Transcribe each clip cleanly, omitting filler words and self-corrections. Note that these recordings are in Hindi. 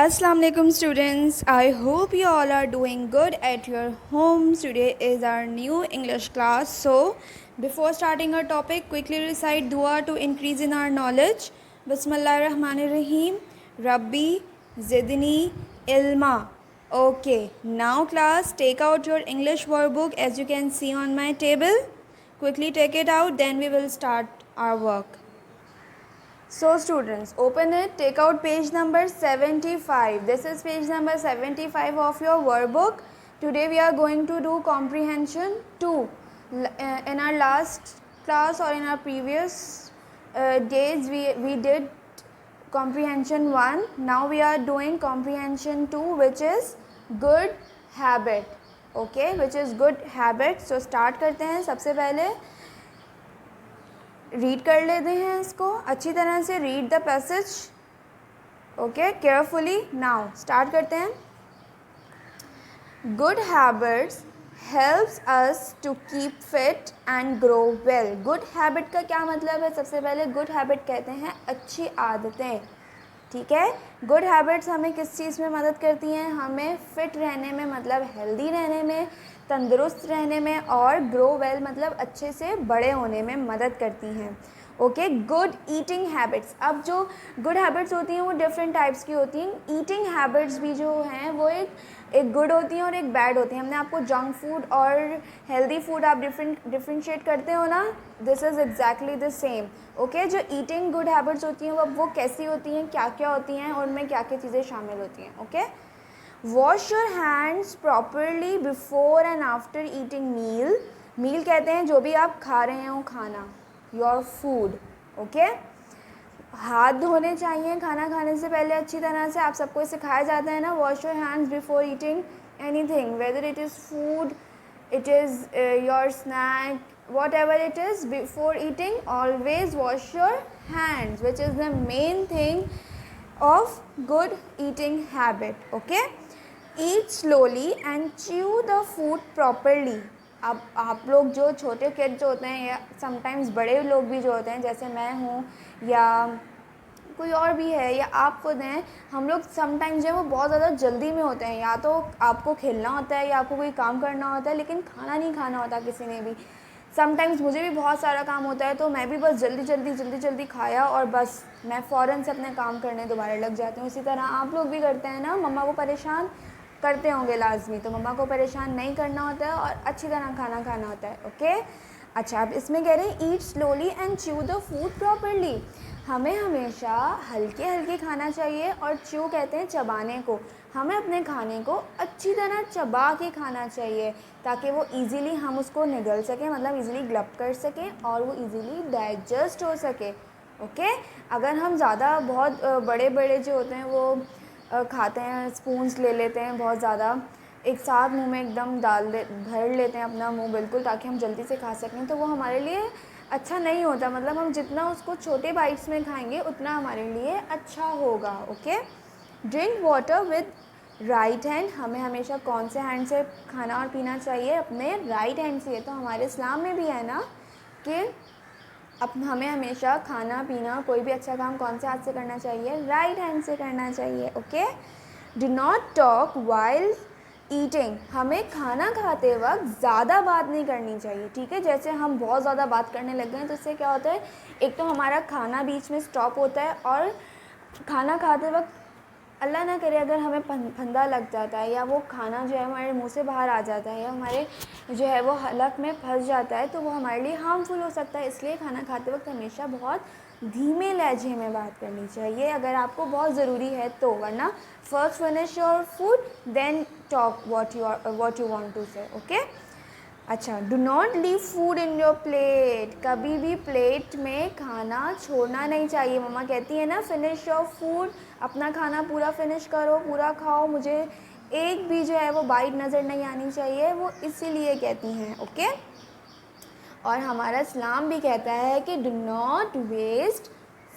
Assalamu alaikum students. I hope you all are doing good at your homes. Today is our new English class. So, before starting our topic, quickly recite dua to increase in our knowledge. Bismillahirrahmanirrahim. Rabbi zidni ilma. Okay, now class, take out your English workbook as you can see on my table. Quickly take it out, then we will start our work. So students, open it, take out page number 75. This is page number 75 of your workbook. Today we are going to do comprehension 2. In our last class or in our previous days we did comprehension 1. Now we are doing comprehension 2, which is good habit. Okay, which is good habit. So start करते हैं. सबसे पहले रीड कर लेते हैं इसको अच्छी तरह से. Read the passage okay carefully. Now start करते हैं. Good habits helps us to keep fit and grow well. Good habit का क्या मतलब है? सबसे पहले गुड हैबिट कहते हैं अच्छी आदतें. ठीक है, गुड हैबिट्स हमें किस चीज़ में मदद करती हैं? हमें फिट रहने में, मतलब हेल्दी रहने में, तंदुरुस्त रहने में, और ग्रो वेल मतलब अच्छे से बड़े होने में मदद करती हैं. Okay, good eating habits. अब जो गुड हैबिट्स होती हैं वो डिफरेंट टाइप्स की होती हैं. ईटिंग हैबिट्स भी जो हैं वो एक गुड होती हैं और एक बैड होती हैं. हमने आपको जंक फूड और हेल्दी फूड आप डिफ्रेंशिएट करते हो ना, this is exactly the same. Okay, जो ईटिंग गुड हैबिट्स होती हैं वो कैसी होती हैं, क्या क्या होती हैं और उनमें क्या क्या चीज़ें शामिल होती हैं. Okay, wash your hands properly before and after eating meal. Meal कहते हैं जो भी आप खा रहे हो खाना, योर फूड. ओके, हाथ धोने चाहिए खाना खाने से पहले अच्छी तरह से. आप सबको सिखाया जाता है ना, wash your hands before eating anything, whether it is food, it is your snack, whatever it is, before eating always wash your hands, which is the main thing of good eating habit. Okay, eat slowly and chew the food properly. अब आप लोग जो छोटे किड जो होते हैं या समटाइम्स बड़े लोग भी जो होते हैं, जैसे मैं हूँ या कोई और भी है या आप खुद हैं, हम लोग समटाइम्स जो है वो बहुत ज़्यादा जल्दी में होते हैं. या तो आपको खेलना होता है या आपको कोई काम करना होता है, लेकिन खाना नहीं खाना होता किसी ने भी. समटाइम्स मुझे भी बहुत सारा काम होता है, तो मैं भी बस जल्दी खाया और बस मैं फ़ौरन से अपने काम करने दोबारा लग जाती हूँ. इसी तरह आप लोग भी करते हैं ना. मम्मा को परेशान करते होंगे लाजमी, तो मम्मा को परेशान नहीं करना होता है और अच्छी तरह खाना खाना होता है. ओके, अच्छा, अब इसमें कह रहे हैं eat slowly and chew the food properly. हमें हमेशा हल्के खाना चाहिए, और च्यू कहते हैं चबाने को. हमें अपने खाने को अच्छी तरह चबा के खाना चाहिए ताकि वो इजीली हम उसको निगल सकें, मतलब इजीली ग्लब कर सकें और वो इजीली डाइजेस्ट हो सके. ओके, अगर हम ज़्यादा बहुत बड़े जो होते हैं वो खाते हैं, स्पून्स ले लेते हैं बहुत ज़्यादा एक साथ मुंह में एकदम भर लेते हैं अपना मुंह बिल्कुल, ताकि हम जल्दी से खा सकें, तो वो हमारे लिए अच्छा नहीं होता. मतलब हम जितना उसको छोटे बाइट्स में खाएंगे उतना हमारे लिए अच्छा होगा. Okay, drink water with right hand. हमें हमेशा कौन से हैंड से खाना और पीना चाहिए? अपने राइट हैंड से. तो हमारे इस्लाम में भी है ना कि हमें हमेशा खाना पीना कोई भी अच्छा काम कौन से हाथ से करना चाहिए? राइट हैंड से करना चाहिए. Okay, do not talk while eating. हमें खाना खाते वक्त ज़्यादा बात नहीं करनी चाहिए. ठीक है, जैसे हम बहुत ज़्यादा बात करने लग गए हैं तो इससे क्या होता है, एक तो हमारा खाना बीच में स्टॉप होता है, और खाना खाते वक्त अल्लाह ना करे अगर हमें फंदा लग जाता है या वो खाना जो है हमारे मुंह से बाहर आ जाता है या हमारे जो है वो हलक में फंस जाता है, तो वो हमारे लिए हार्मफुल हो सकता है. इसलिए खाना खाते वक्त हमेशा बहुत धीमे लहजे में बात करनी चाहिए अगर आपको बहुत ज़रूरी है तो, वरना first finish your food then talk what you want to say. Okay, अच्छा, do not leave food in your plate. कभी भी प्लेट में खाना छोड़ना नहीं चाहिए. मम्मा कहती है ना, फिनिश योर फूड, अपना खाना पूरा फिनिश करो, पूरा खाओ, मुझे एक भी जो है वो बाइट नज़र नहीं आनी चाहिए, वो इसीलिए कहती हैं. ओके, और हमारा इस्लाम भी कहता है कि डू नॉट वेस्ट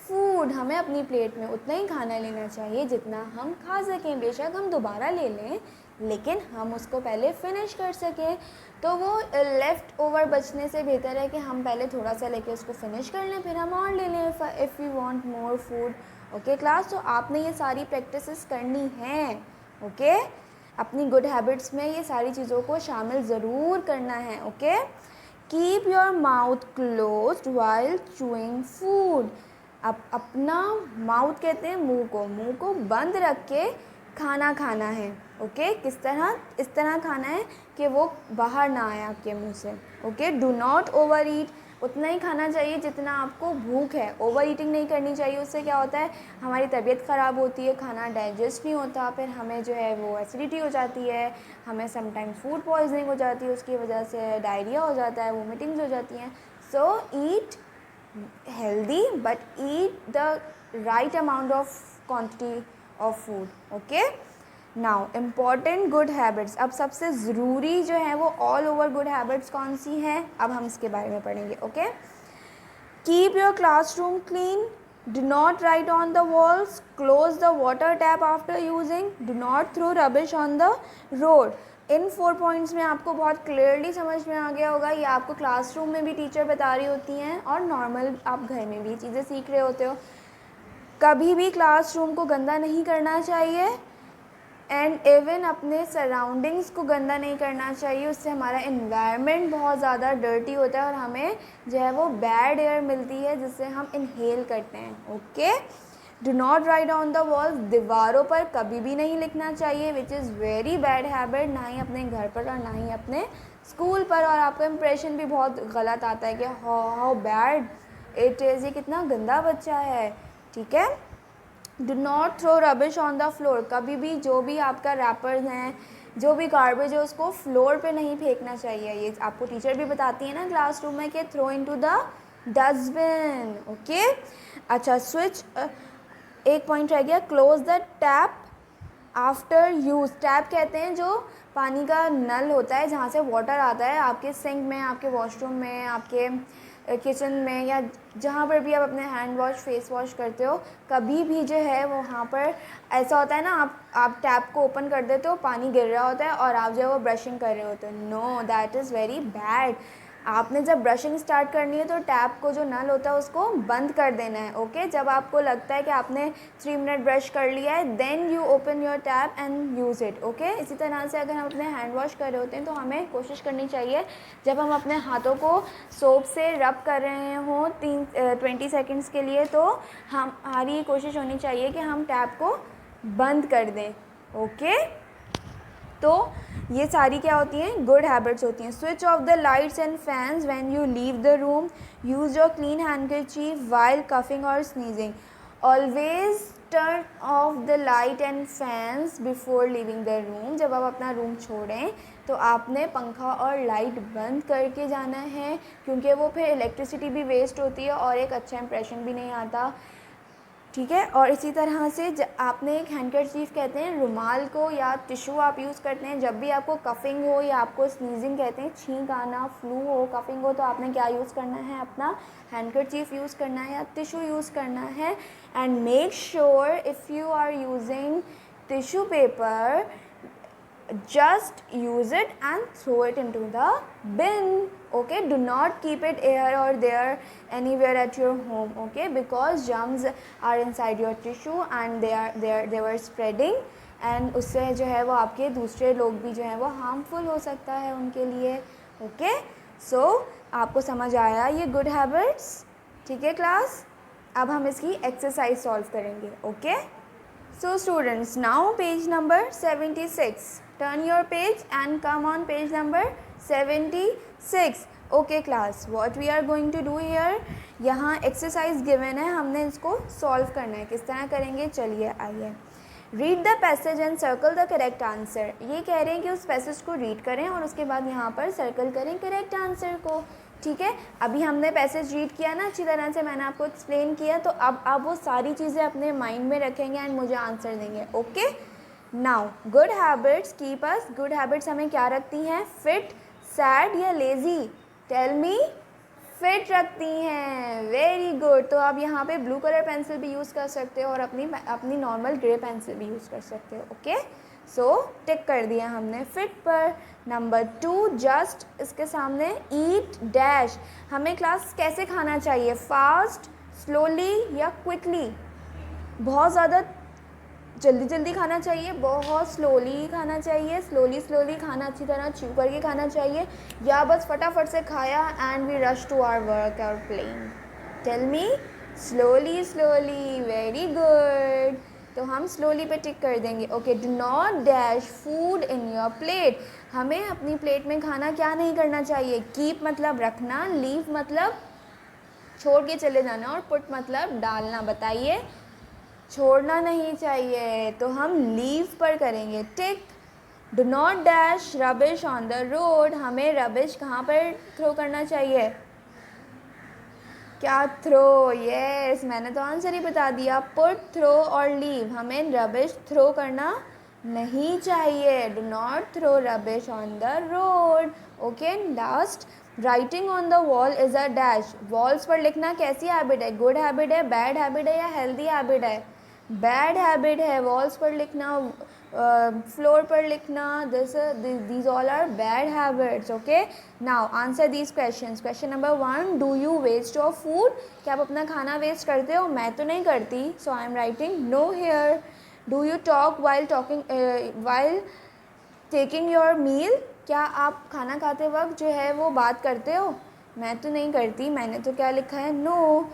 फूड. हमें अपनी प्लेट में उतना ही खाना लेना चाहिए जितना हम खा सकें. बेशक हम दोबारा ले लें, लेकिन हम उसको पहले फिनिश कर सकें. तो वो लेफ़्ट ओवर बचने से बेहतर है कि हम पहले थोड़ा सा लेके उसको फिनिश कर लें, फिर हम और ले लें if we want more food. Okay class, तो आपने ये सारी प्रैक्टिसेस करनी हैं. ओके, अपनी गुड हैबिट्स में ये सारी चीज़ों को शामिल ज़रूर करना है. Okay, keep your mouth closed while chewing food. अब अपना माउथ कहते हैं मुंह को बंद रख के खाना खाना है. ओके, किस तरह? इस तरह खाना है कि वो बाहर ना आए आपके मुंह से. ओके, डू नॉट ओवर ईट. उतना ही खाना चाहिए जितना आपको भूख है. ओवर ईटिंग नहीं करनी चाहिए. उससे क्या होता है, हमारी तबीयत ख़राब होती है, खाना डाइजेस्ट नहीं होता, फिर हमें जो है वो एसिडिटी हो जाती है, हमें समटाइम्स फूड पॉइजनिंग हो जाती है, उसकी वजह से डायरिया हो जाता है, वोमिटिंग्स हो जाती हैं. सो ईट healthy but eat the right amount of quantity of food. Okay, now important good habits. अब सबसे ज़रूरी जो है वो all over good habits कौन सी हैं, अब हम इसके बारे में पढ़ेंगे. Okay, keep your classroom clean. Do not write on the walls. Close the water tap after using. Do not throw rubbish on the road. In 4 points में आपको बहुत क्लियरली समझ में आ गया होगा. ये आपको क्लासरूम में भी टीचर बता रही होती हैं और नॉर्मल आप घर में भी चीज़ें सीख रहे होते हो. कभी भी क्लासरूम को गंदा नहीं करना चाहिए एंड इवन अपने सराउंडिंग्स को गंदा नहीं करना चाहिए. उससे हमारा इन्वायरमेंट बहुत ज़्यादा डर्टी होता है और हमें जो है वो बैड एयर मिलती है जिससे हम इनहेल करते हैं. Okay, do not right on the walls. दीवारों पर कभी भी नहीं लिखना चाहिए, which is very bad habit. ना ही अपने घर पर और ना ही अपने स्कूल पर. और आपका इम्प्रेशन भी बहुत गलत आता है कि हाउ बैड इट इज़, ये कितना गंदा बच्चा है. ठीक है, do not throw rubbish on the floor. कभी भी जो भी आपका रैपर्स हैं, जो भी गार्बेज है, उसको फ्लोर पे नहीं फेंकना चाहिए. ये आपको टीचर भी बताती है ना क्लासरूम में कि throw into the dustbin. Okay, अच्छा, स्विच. एक पॉइंट रह गया, close the tap after use. Tap कहते हैं जो पानी का नल होता है जहाँ से वाटर आता है आपके सिंक में, आपके वॉशरूम में, आपके किचन में, या जहाँ पर भी आप अपने हैंड वॉश फेस वॉश करते हो. कभी भी जो है वहाँ पर ऐसा होता है ना, आप टैप को ओपन कर देते हो, पानी गिर रहा होता है और आप जो है वो ब्रशिंग कर रहे होते हो. No, that is very bad. आपने जब ब्रशिंग स्टार्ट करनी है तो टैप को जो नल होता है उसको बंद कर देना है. ओके, जब आपको लगता है कि आपने 3 मिनट ब्रश कर लिया है, then you open your tap and use it. Okay, इसी तरह से अगर हम अपने हैंड वॉश कर रहे होते हैं तो हमें कोशिश करनी चाहिए जब हम अपने हाथों को सोप से रब कर रहे हों 20 सेकेंड्स के लिए, तो हमारी कोशिश होनी चाहिए कि हम टैप को बंद कर दें. ओके, तो ये सारी क्या होती हैं, गुड हैबिट्स होती हैं. Switch off the lights and fans when you leave the room. Use your clean handkerchief while coughing और sneezing. Always turn off the light and fans before leaving the room. जब आप अपना रूम छोड़ें तो आपने पंखा और लाइट बंद करके जाना है, क्योंकि वो फिर इलेक्ट्रिसिटी भी वेस्ट होती है और एक अच्छा इंप्रेशन भी नहीं आता. ठीक है, और इसी तरह से आपने एक हैंडकरचीफ कहते हैं रुमाल को, या टिशू आप यूज़ करते हैं जब भी आपको कफिंग हो या आपको स्नीजिंग कहते हैं, छींक आना, फ्लू हो, कफिंग हो, तो आपने क्या यूज़ करना है, अपना हैंडकरचीफ यूज़ करना है या टिशू यूज़ करना है. And make sure if you are using tissue paper, just use it and throw it into the bin. Okay, do not keep it here or there anywhere at your home. Okay, because germs are inside your tissue and they were spreading, and उससे जो है वो आपके दूसरे लोग भी जो है वो harmful हो सकता है उनके लिए. Okay, so आपको समझ आया ये गुड हैबिट्स. ठीक है क्लास, अब हम इसकी एक्सरसाइज सॉल्व करेंगे. Okay, so students, now page number 76. Turn your page and come on page number 76. Okay class, what we are going to do here, यहाँ एक्सरसाइज गिवन है, हमने इसको सॉल्व करना है. किस तरह करेंगे, चलिए आइए. Read the passage and circle the correct answer. ये कह रहे हैं कि उस पैसेज को रीड करें और उसके बाद यहाँ पर सर्कल करें करेक्ट आंसर को. ठीक है, अभी हमने पैसेज रीड किया ना अच्छी तरह से, मैंने आपको एक्सप्लेन किया, तो अब आप वो सारी चीज़ें अपने माइंड में रखेंगे एंड मुझे आंसर देंगे. Okay, now good habits keep us. Good habits हमें क्या रखती हैं, फिट, सैड या लेज़ी. टेल मी, फिट रखती हैं. Very good. तो आप यहाँ पे ब्लू कलर पेंसिल भी यूज़ कर सकते हो और अपनी नॉर्मल ग्रे पेंसिल भी यूज़ कर सकते हो. ओके, सो टिक कर दिया हमने फिट पर. नंबर 2, जस्ट, इसके सामने ईट डैश. हमें क्लास कैसे खाना चाहिए, फास्ट, स्लोली या क्विकली. बहुत ज़्यादा जल्दी जल्दी खाना चाहिए, बहुत स्लोली खाना चाहिए, स्लोली खाना, अच्छी तरह च्यू करके खाना चाहिए, या बस फटाफट से खाया and we rush to our work और playing? Tell me, slowly slowly, very good. तो हम स्लोली पे टिक कर देंगे। Okay, do not dash food in your plate. हमें अपनी प्लेट में खाना क्या नहीं करना चाहिए? कीप मतलब रखना, लीव मतलब छोड़ के चले जाना, और पुट मतलब डालना। बताइए, छोड़ना नहीं चाहिए, तो हम लीव पर करेंगे tick. Do not dash rubbish on the road. हमें रबिश कहाँ पर थ्रो करना चाहिए? क्या थ्रो? यस, मैंने तो आंसर ही बता दिया, पुट, थ्रो और लीव। हमें रबिश थ्रो करना नहीं चाहिए। Do not throw rubbish on the road. Okay, last, writing on the wall is a dash. Walls पर लिखना कैसी हैबिट है? गुड हैबिट है, बैड हैबिट है या हेल्दी हैबिट है? बैड हैबिट है। वॉल्स पर लिखना, फ्लोर पर लिखना, these all are bad habits. Okay, now answer these questions. Question number 1, do you waste your food? क्या आप अपना खाना वेस्ट करते हो? मैं तो नहीं करती, so I am writing no here. Do you talk while taking your meal? क्या आप खाना खाते वक्त जो है वो बात करते हो? मैं तो नहीं करती, मैंने तो क्या लिखा है? नो।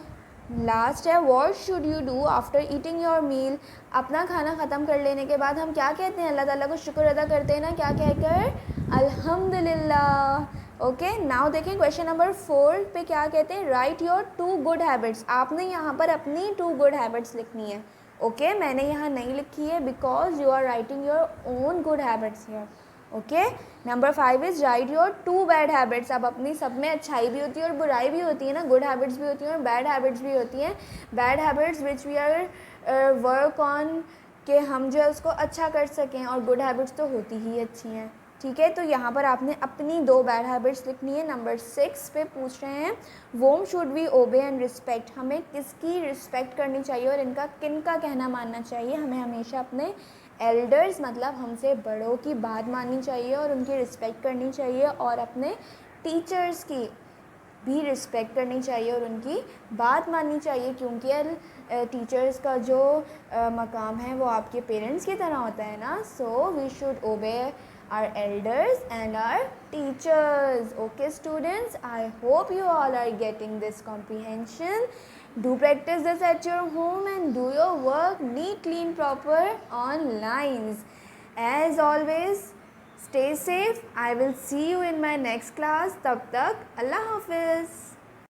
लास्ट है, what should you do after eating your meal? अपना खाना ख़त्म कर लेने के बाद हम क्या कहते हैं? अल्लाह ताला को शुक्र अदा करते हैं ना, क्या कहकर? अल्हम्दुलिल्लाह। ओके, नाउ देखें क्वेश्चन नंबर 4 पे क्या कहते हैं? Right your 2 good habits. आपने यहाँ पर अपनी 2 गुड हैबिट्स लिखनी है। ओके, मैंने यहाँ नहीं लिखी है because you are writing your own good habits here. Okay, number 5 is right your 2 bad habits. अब अपनी सब में अच्छाई भी होती है और बुराई भी होती है ना, गुड हैबिट्स भी होती हैं और बैड हैबिट्स भी होती हैं। Bad habits which we are work on, कि हम जो है उसको अच्छा कर सकें, और गुड हैबिट्स तो होती ही अच्छी हैं। ठीक है, तो यहाँ पर आपने अपनी 2 बैड हैबिट्स लिखनी है। नंबर 6 पे पूछ रहे हैं, वोम शुड वी ओबे एंड रिस्पेक्ट। हमें किसकी रिस्पेक्ट करनी चाहिए और इनका किन का कहना मानना चाहिए? हमें हमेशा अपने एल्डर्स मतलब हमसे बड़ों की बात माननी चाहिए और उनकी रिस्पेक्ट करनी चाहिए, और अपने टीचर्स की भी रिस्पेक्ट करनी चाहिए और उनकी बात माननी चाहिए, क्योंकि टीचर्स का जो मकाम है वो आपके पेरेंट्स की तरह होता है ना। So we should obey our elders and our teachers. Okay students, I hope you all are getting this comprehension. Do practice this at your home and do your work neat, clean, proper on lines. As always, stay safe. I will see you in my next class. Tab tak Allah Hafiz.